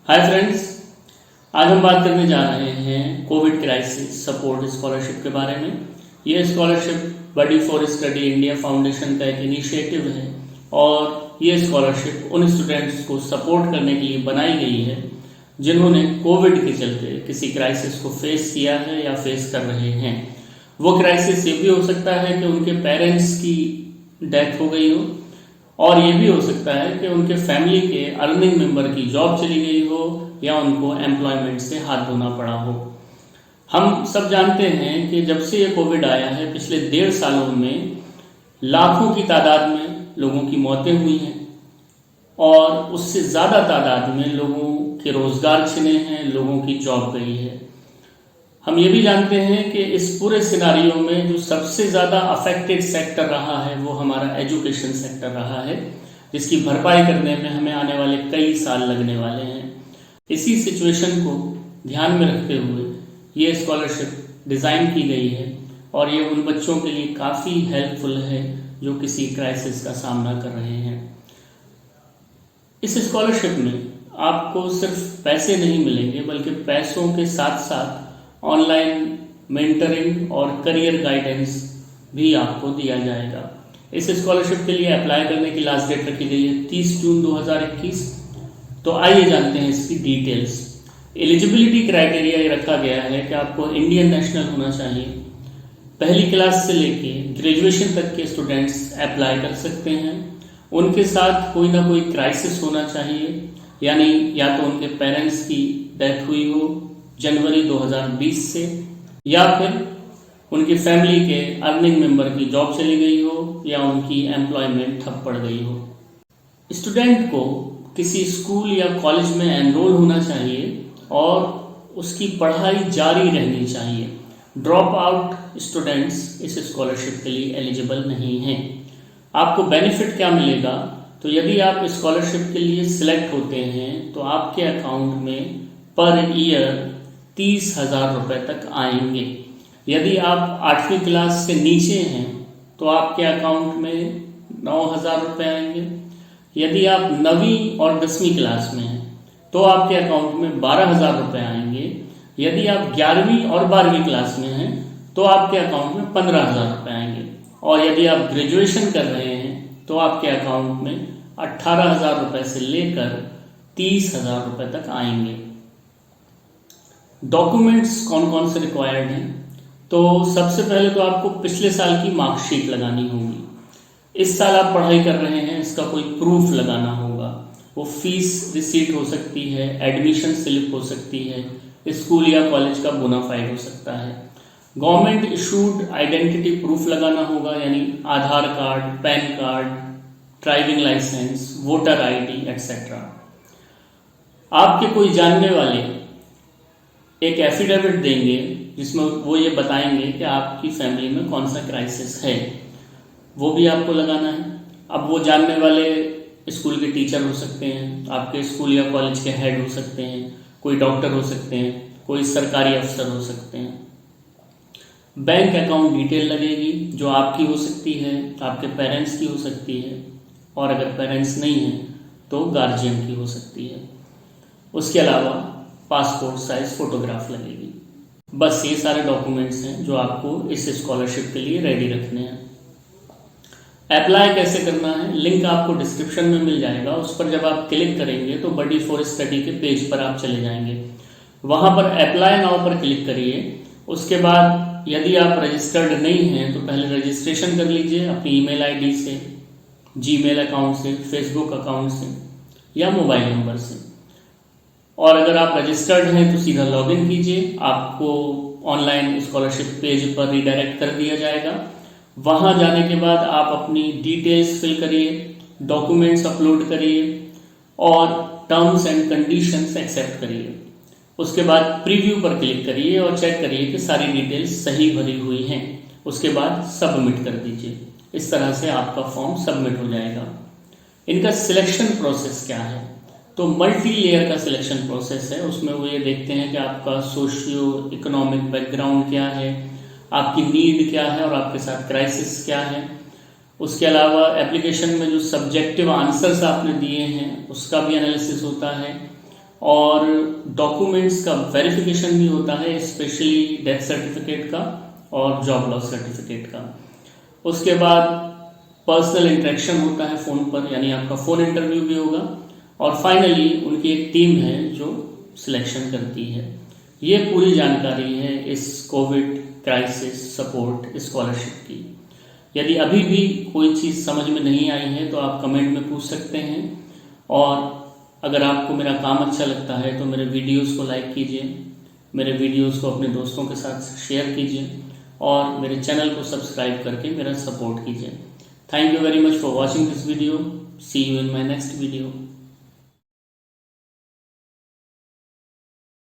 Hi friends, आज हम बात करने जा रहे हैं कोविड क्राइसिस सपोर्ट स्कॉलरशिप के बारे में। ये scholarship buddy for study India foundation का एक इनिशिएटिव है और ये स्कॉलरशिप उन स्टूडेंट्स को सपोर्ट करने के लिए बनाई गई है जिन्होंने कोविड के चलते किसी क्राइसिस को फेस किया है या फेस कर रहे हैं। वो क्राइसिस ये भी हो सकता है कि उनके पेरेंट्स की डेथ हो गई हो और ये भी हो सकता है कि उनके फैमिली के अर्निंग मेंबर की जॉब चली गई हो या उनको एम्प्लॉयमेंट से हाथ धोना पड़ा हो। हम सब जानते हैं कि जब से ये कोविड आया है पिछले 1.5 सालों में लाखों की तादाद में लोगों की मौतें हुई हैं और उससे ज़्यादा तादाद में लोगों के रोज़गार छिने हैं, लोगों की जॉब गई है। हम ये भी जानते हैं कि इस पूरे सिनारियो में जो सबसे ज़्यादा अफेक्टेड सेक्टर रहा है वो हमारा एजुकेशन सेक्टर रहा है, जिसकी भरपाई करने में हमें आने वाले कई साल लगने वाले हैं। इसी सिचुएशन को ध्यान में रखते हुए ये स्कॉलरशिप डिज़ाइन की गई है और ये उन बच्चों के लिए काफ़ी हेल्पफुल है जो किसी क्राइसिस का सामना कर रहे हैं। इस स्कॉलरशिप में आपको सिर्फ पैसे नहीं मिलेंगे बल्कि पैसों के साथ साथ ऑनलाइन मेंटरिंग और करियर गाइडेंस भी आपको दिया जाएगा। इस स्कॉलरशिप के लिए अप्लाई करने की लास्ट डेट रखी गई है 30 जून 2021। तो आइए जानते हैं इसकी डिटेल्स। एलिजिबिलिटी क्राइटेरिया ये रखा गया है कि आपको इंडियन नेशनल होना चाहिए। पहली क्लास से लेके ग्रेजुएशन तक के स्टूडेंट्स अप्लाई कर सकते हैं। उनके साथ कोई ना कोई क्राइसिस होना चाहिए, यानी या तो उनके पेरेंट्स की डेथ हुई हो जनवरी 2020 से या फिर उनकी फैमिली के अर्निंग मेंबर की जॉब चली गई हो या उनकी एम्प्लॉयमेंट ठप पड़ गई हो। स्टूडेंट को किसी स्कूल या कॉलेज में एनरोल होना चाहिए और उसकी पढ़ाई जारी रहनी चाहिए। ड्रॉप आउट स्टूडेंट्स इस स्कॉलरशिप के लिए एलिजिबल नहीं हैं। आपको बेनिफिट क्या मिलेगा? तो यदि आप स्कॉलरशिप के लिए सिलेक्ट होते हैं तो आपके अकाउंट में पर ईयर 30,000 रुपये तक आएंगे। यदि आप 8वीं क्लास से नीचे हैं तो आपके अकाउंट में 9,000 रुपये आएंगे। यदि आप 9वीं और 10वीं क्लास में हैं तो आपके अकाउंट में 12,000 रुपये आएंगे। यदि आप 11वीं और 12वीं क्लास में हैं तो आपके अकाउंट में 15,000 रुपये आएंगे। और यदि आप ग्रेजुएशन कर रहे हैं तो आपके अकाउंट में 18,000 रुपये से लेकर 30,000 रुपये तक आएंगे। डॉक्यूमेंट्स कौन कौन से रिक्वायर्ड हैं? तो सबसे पहले तो आपको पिछले साल की मार्कशीट लगानी होगी। इस साल आप पढ़ाई कर रहे हैं इसका कोई प्रूफ लगाना होगा। वो फीस रिसीट हो सकती है, एडमिशन स्लिप हो सकती है, स्कूल या कॉलेज का बोनाफाइड हो सकता है। गवर्नमेंट इशूड आइडेंटिटी प्रूफ लगाना होगा, यानी Aadhaar card, PAN card, driving licence, voter ID etcetera. आपके कोई जानने वाले एक एफिडेविट देंगे जिसमें वो ये बताएंगे कि आपकी फैमिली में कौन सा क्राइसिस है, वो भी आपको लगाना है। अब वो जानने वाले स्कूल के टीचर हो सकते हैं, आपके स्कूल या कॉलेज के हेड हो सकते हैं, कोई डॉक्टर हो सकते हैं, कोई सरकारी अफसर हो सकते हैं। बैंक अकाउंट डिटेल लगेगी जो आपकी हो सकती है, आपके पेरेंट्स की हो सकती है और अगर पेरेंट्स नहीं हैं तो गार्जियन की हो सकती है। उसके अलावा पासपोर्ट साइज फोटोग्राफ लगेगी। बस ये सारे डॉक्यूमेंट्स हैं जो आपको इस स्कॉलरशिप के लिए रेडी रखने हैं। अप्लाई कैसे करना है, लिंक आपको डिस्क्रिप्शन में मिल जाएगा। उस पर जब आप क्लिक करेंगे तो बडी फॉर स्टडी के पेज पर आप चले जाएंगे। वहाँ पर अप्लाई नाउ पर क्लिक करिए। उसके बाद यदि आप रजिस्टर्ड नहीं हैं तो पहले रजिस्ट्रेशन कर लीजिए अपनी ईमेल आईडी से, जीमेल अकाउंट से, फेसबुक अकाउंट से या मोबाइल नंबर से। और अगर आप रजिस्टर्ड हैं तो सीधा लॉगिन कीजिए। आपको ऑनलाइन स्कॉलरशिप पेज पर रिडायरेक्ट कर दिया जाएगा। वहाँ जाने के बाद आप अपनी डिटेल्स फिल करिए, डॉक्यूमेंट्स अपलोड करिए और टर्म्स एंड कंडीशंस एक्सेप्ट करिए। उसके बाद प्रीव्यू पर क्लिक करिए और चेक करिए कि सारी डिटेल्स सही भरी हुई हैं। उसके बाद सबमिट कर दीजिए। इस तरह से आपका फॉर्म सबमिट हो जाएगा। इनका सिलेक्शन प्रोसेस क्या है? तो मल्टी लेयर का सिलेक्शन प्रोसेस है। उसमें वो ये देखते हैं कि आपका सोशियो इकोनॉमिक बैकग्राउंड क्या है, आपकी नीड क्या है और आपके साथ क्राइसिस क्या है। उसके अलावा एप्लीकेशन में जो सब्जेक्टिव आंसर्स आपने दिए हैं उसका भी एनालिसिस होता है। और डॉक्यूमेंट्स का वेरिफिकेशन भी होता है, स्पेशली डेथ सर्टिफिकेट का और जॉब लॉस सर्टिफिकेट का। उसके बाद पर्सनल इंटरेक्शन होता है फ़ोन पर, यानी आपका फ़ोन इंटरव्यू भी होगा। और फाइनली उनकी एक टीम है जो सिलेक्शन करती है। ये पूरी जानकारी है इस कोविड क्राइसिस सपोर्ट स्कॉलरशिप की। यदि अभी भी कोई चीज़ समझ में नहीं आई है तो आप कमेंट में पूछ सकते हैं, और अगर आपको मेरा काम अच्छा लगता है तो मेरे वीडियोस को लाइक कीजिए, मेरे वीडियोस को अपने दोस्तों के साथ शेयर कीजिए और मेरे चैनल को सब्सक्राइब करके मेरा सपोर्ट कीजिए। Thank you very much for watching this video. See you in my next video.